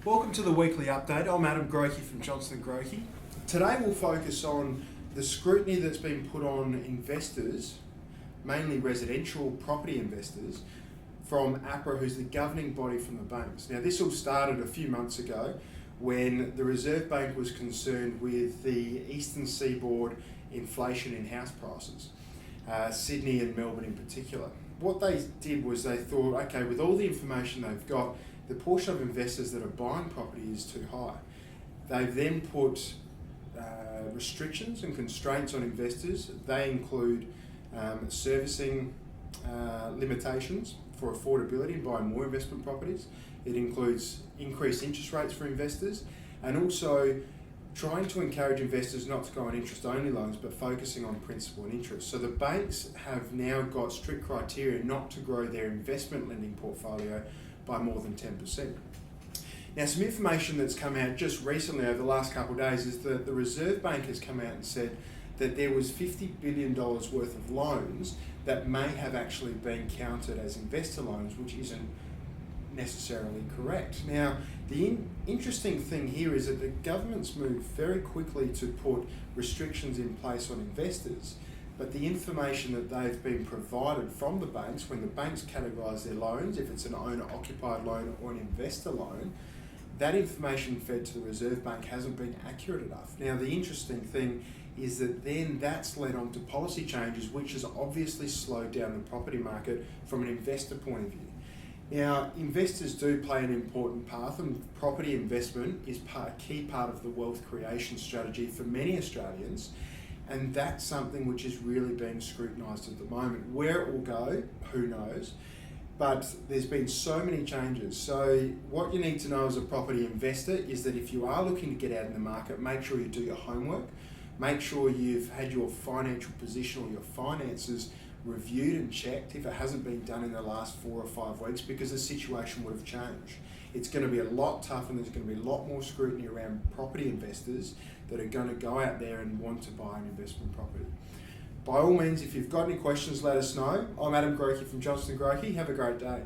Welcome to the weekly update. I'm Adam Grocke from Johnston Grocke. Today we'll focus on the scrutiny that's been put on investors, mainly residential property investors, from APRA, who's the governing body from the banks. Now this all started a few months ago when the Reserve Bank was concerned with the eastern seaboard inflation in house prices, Sydney and Melbourne in particular. What they did was they thought, okay, with all the information they've got, the portion of investors that are buying property is too high. They've then put restrictions and constraints on investors. They include servicing limitations for affordability and buying more investment properties. It includes increased interest rates for investors, and also trying to encourage investors not to go on interest-only loans but focusing on principal and interest. So the banks have now got strict criteria not to grow their investment lending portfolio by more than 10%. Now, some information that's come out just recently over the last couple of days is that the Reserve Bank has come out and said that there was $50 billion worth of loans that may have actually been counted as investor loans, which isn't necessarily correct. Now, the interesting thing here is that the government's moved very quickly to put restrictions in place on investors, but the information that they've been provided from the banks, when the banks categorise their loans, if it's an owner-occupied loan or an investor loan, that information fed to the Reserve Bank hasn't been accurate enough. Now, the interesting thing is that then that's led on to policy changes, which has obviously slowed down the property market from an investor point of view. Now, investors do play an important part, and property investment is a key part of the wealth creation strategy for many Australians, and that's something which is really being scrutinised at the moment. Where it will go, who knows, but there's been so many changes. So what you need to know as a property investor is that if you are looking to get out in the market, make sure you do your homework, make sure you've had your financial position or your finances reviewed and checked if it hasn't been done in the last 4 or 5 weeks, because the situation would have changed. It's going to be a lot tougher, and there's going to be a lot more scrutiny around property investors that are going to go out there and want to buy an investment property. By all means, if you've got any questions, let us know. I'm Adam Grocke from Johnston Grocke. Have a great day.